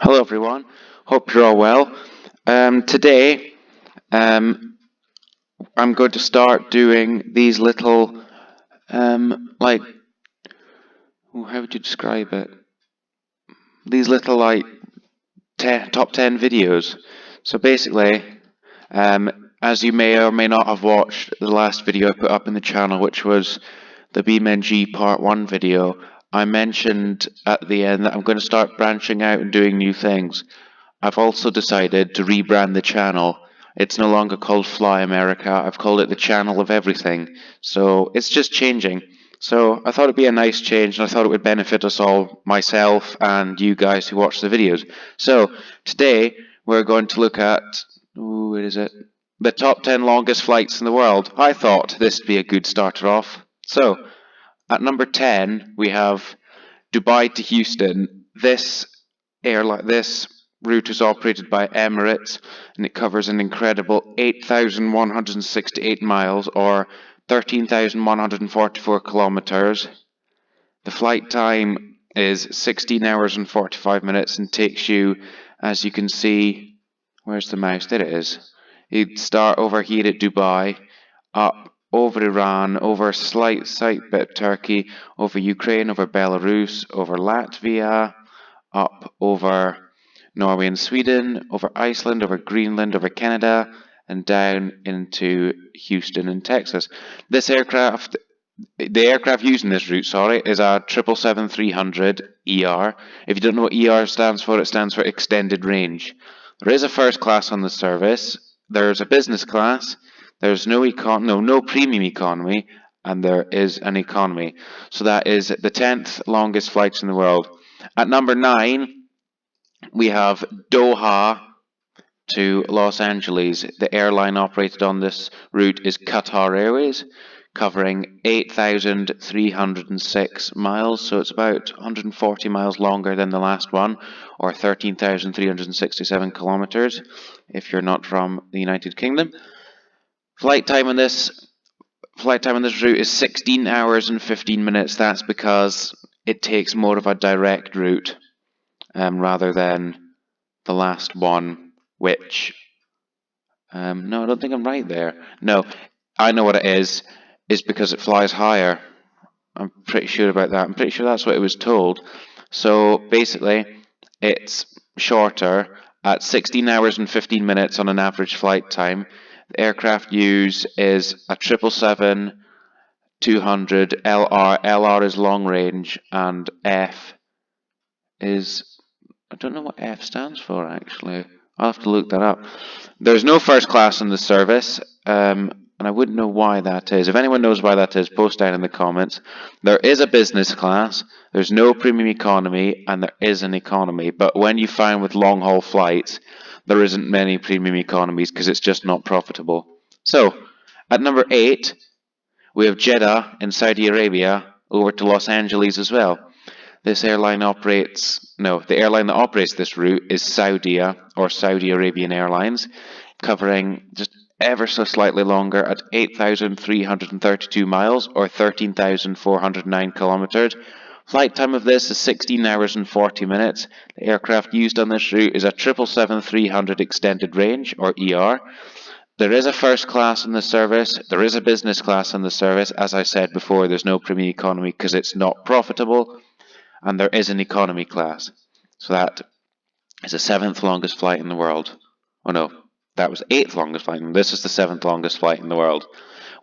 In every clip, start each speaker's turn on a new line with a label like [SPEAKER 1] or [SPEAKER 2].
[SPEAKER 1] Hello everyone, hope you're all well. Today, I'm going to start doing these little, how would you describe it? These little, top 10 videos. So basically, as you may or may not have watched the last video I put up in the channel, which was the BeamNG Part 1 video, I mentioned at the end that I'm going to start branching out and doing new things. I've also decided to rebrand the channel. It's no longer called Fly America, I've called it the Channel of Everything. So it's just changing. So I thought it'd be a nice change, and I thought it would benefit us all, myself and you guys who watch the videos. So today we're going to look at, what is it? The top 10 longest flights in the world. I thought this would be a good starter off. So at number 10 we have Dubai to Houston. This route is operated by Emirates, and it covers an incredible 8,168 miles, or 13,144 kilometers. The flight time is 16 hours and 45 minutes and takes you, as you can see, where's the mouse? There it is. You'd start over here at Dubai, up over Iran, over a slight bit of Turkey, over Ukraine, over Belarus, over Latvia, up over Norway and Sweden, over Iceland, over Greenland, over Canada, and down into Houston in Texas. The aircraft using this route, is a 777-300 ER. If you don't know what ER stands for, it stands for Extended Range. There is a first class on the service. There's a business class. There's no premium economy, and there is an economy. So that is the 10th longest flights in the world. At number 9, we have Doha to Los Angeles. The airline operated on this route is Qatar Airways, covering 8,306 miles, so it's about 140 miles longer than the last one, or 13,367 kilometers if you're not from the United Kingdom. Flight time on this route is 16 hours and 15 minutes. That's because it takes more of a direct route rather than the last one, which no, I don't think I'm right there. No, I know what it is because it flies higher. I'm pretty sure about that. I'm pretty sure that's what it was told. So basically, it's shorter at 16 hours and 15 minutes on an average flight time. The aircraft used is a 777-200 LR. LR is long range, and F is, I don't know what F stands for actually. I'll have to look that up. There's no first class in the service, and I wouldn't know why that is. If anyone knows why that is, post down in the comments. There is a business class, there's no premium economy, and there is an economy. But when you find with long haul flights, there isn't many premium economies because it's just not profitable. So, at number 8, we have Jeddah in Saudi Arabia over to Los Angeles as well. The airline that operates this route is Saudia, or Saudi Arabian Airlines, covering just ever so slightly longer at 8,332 miles, or 13,409 kilometers. Flight time of this is 16 hours and 40 minutes. The aircraft used on this route is a 777-300 Extended Range, or ER. There is a first class in the service. There is a business class in the service. As I said before, there's no premium economy because it's not profitable. And there is an economy class. So that is the 7th longest flight in the world. Oh no, that was the 8th longest flight, and this is the 7th longest flight in the world.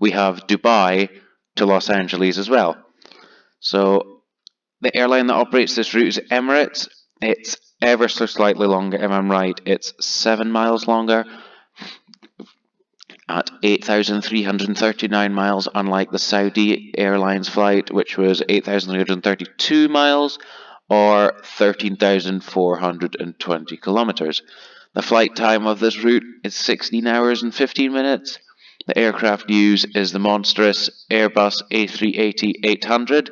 [SPEAKER 1] We have Dubai to Los Angeles as well. So the airline that operates this route is Emirates. It's ever so slightly longer, if I'm right. It's 7 miles longer at 8,339 miles, unlike the Saudi Airlines flight, which was 8,332 miles, or 13,420 kilometers. The flight time of this route is 16 hours and 15 minutes. The aircraft used is the monstrous Airbus A380-800.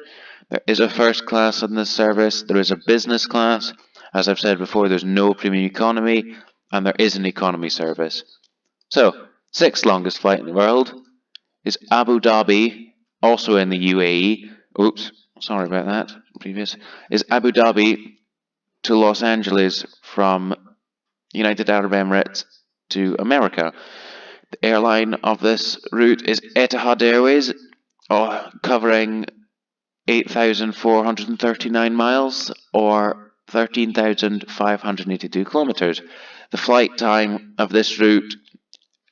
[SPEAKER 1] There is a first class in this service. There is a business class. As I've said before, there's no premium economy, and there is an economy service. So, 6th longest flight in the world is Abu Dhabi, also in the UAE. Oops, sorry about that. Is Abu Dhabi to Los Angeles from United Arab Emirates to America. The airline of this route is Etihad Airways, covering 8,439 miles or 13,582 kilometers. The flight time of this route,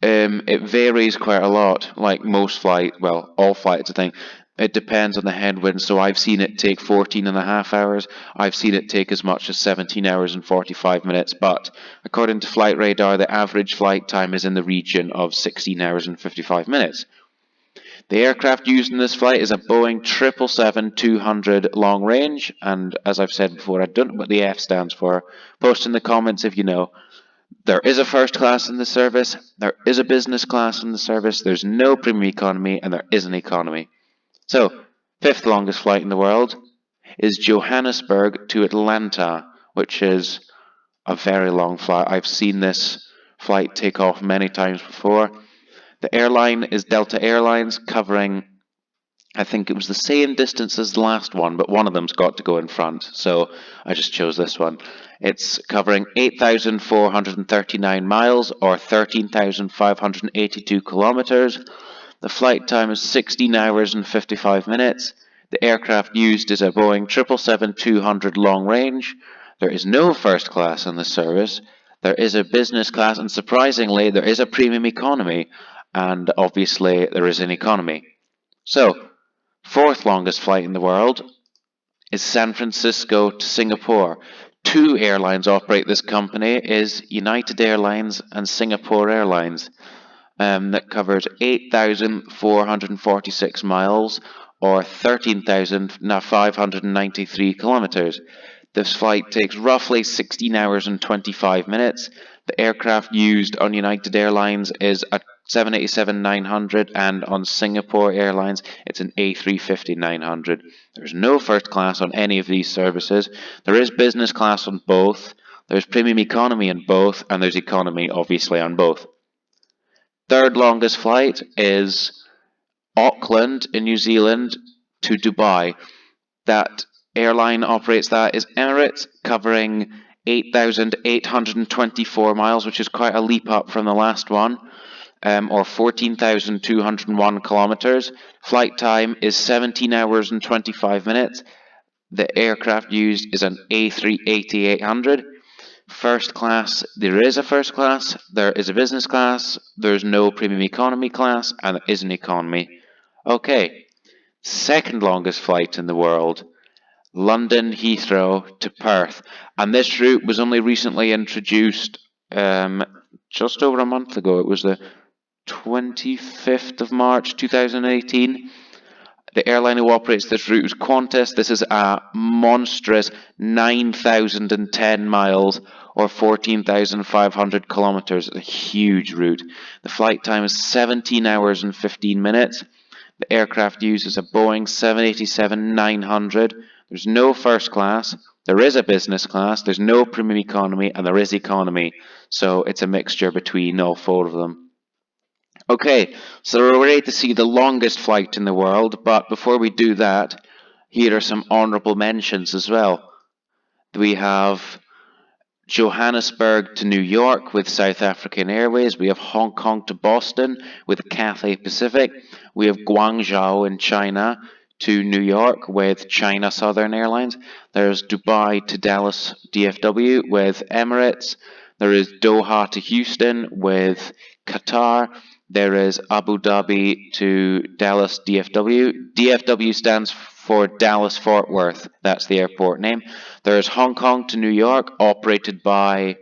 [SPEAKER 1] it varies quite a lot, like most flights, well, all flights, I think. It depends on the headwind, so I've seen it take 14.5 hours. I've seen it take as much as 17 hours and 45 minutes, but according to Flight Radar, the average flight time is in the region of 16 hours and 55 minutes. The aircraft used in this flight is a Boeing 777-200 long range, and as I've said before, I don't know what the F stands for. Post in the comments if you know. There is a first class in the service, there is a business class in the service, there's no premium economy, and there is an economy. So, fifth longest flight in the world is Johannesburg to Atlanta, which is a very long flight. I've seen this flight take off many times before. The airline is Delta Airlines, covering, I think it was the same distance as the last one, but one of them's got to go in front, so I just chose this one. It's covering 8,439 miles or 13,582 kilometers. The flight time is 16 hours and 55 minutes. The aircraft used is a Boeing 777-200 long range. There is no first class in the service. There is a business class, and surprisingly, there is a premium economy, and obviously there is an economy. So, fourth longest flight in the world is San Francisco to Singapore. Two airlines operate this company, is United Airlines and Singapore Airlines. That covers 8,446 miles or 13,593 kilometers. This flight takes roughly 16 hours and 25 minutes. The aircraft used on United Airlines is a 787-900, and on Singapore Airlines it's an A350-900. There's no first class on any of these services. There is business class on both, there's premium economy on both, and there's economy obviously on both. Third longest flight is Auckland in New Zealand to Dubai. That airline operates that is Emirates, covering 8,824 miles, which is quite a leap up from the last one, or 14,201 kilometers. Flight time is 17 hours and 25 minutes. The aircraft used is an A380-800. First class, there is a first class, there is a business class, there's no premium economy class, and there is an economy. Okay, second longest flight in the world, London Heathrow to Perth, and this route was only recently introduced just over a month ago. It was the 25th of March 2018. The airline who operates this route is Qantas. This is a monstrous 9,010 miles or 14,500 kilometers. A huge route. The flight time is 17 hours and 15 minutes. The aircraft uses a Boeing 787-900. There's no first class. There is a business class. There's no premium economy, and there is economy. So it's a mixture between all four of them. Okay, so we're ready to see the longest flight in the world, but before we do that, here are some honourable mentions as well. We have Johannesburg to New York with South African Airways. We have Hong Kong to Boston with Cathay Pacific. We have Guangzhou in China to New York with China Southern Airlines. There's Dubai to Dallas DFW with Emirates. There is Doha to Houston with Qatar. There is Abu Dhabi to Dallas DFW. DFW stands for Dallas Fort Worth. That's the airport name. There's Hong Kong to New York, operated by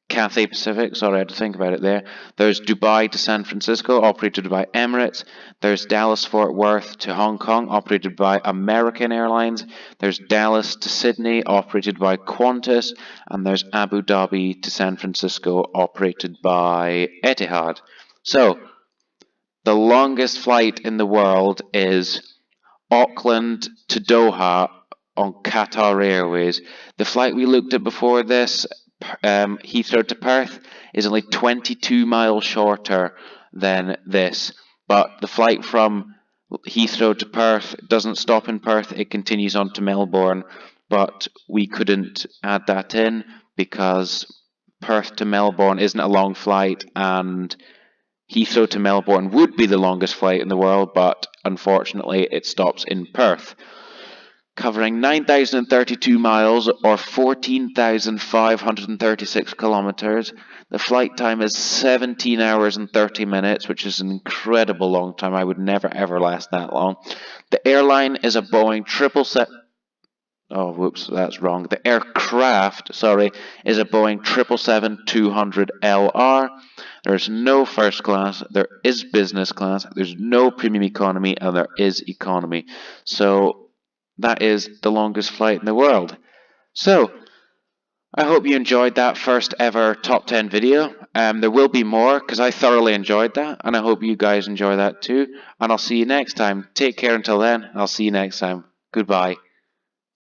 [SPEAKER 1] Cathay Pacific. Sorry, I had to think about it there. There's Dubai to San Francisco, operated by Emirates. There's Dallas Fort Worth to Hong Kong, operated by American Airlines. There's Dallas to Sydney, operated by Qantas. And there's Abu Dhabi to San Francisco, operated by Etihad. So, the longest flight in the world is Auckland to Doha on Qatar Airways. The flight we looked at before this, Heathrow to Perth, is only 22 miles shorter than this. But the flight from Heathrow to Perth doesn't stop in Perth, it continues on to Melbourne. but we couldn't add that in because Perth to Melbourne isn't a long flight, and Heathrow to Melbourne would be the longest flight in the world, but unfortunately it stops in Perth. Covering 9,032 miles or 14,536 kilometers. The flight time is 17 hours and 30 minutes, which is an incredible long time. I would never ever last that long. The airline is a Boeing 777. Oh, whoops, that's wrong. The aircraft, sorry, is a Boeing 777-200LR. There's no first class, there is business class, there's no premium economy, and there is economy. So that is the longest flight in the world. So, I hope you enjoyed that first ever top 10 video. There will be more because I thoroughly enjoyed that, and I hope you guys enjoy that too. And I'll see you next time. Take care until then. I'll see you next time. Goodbye.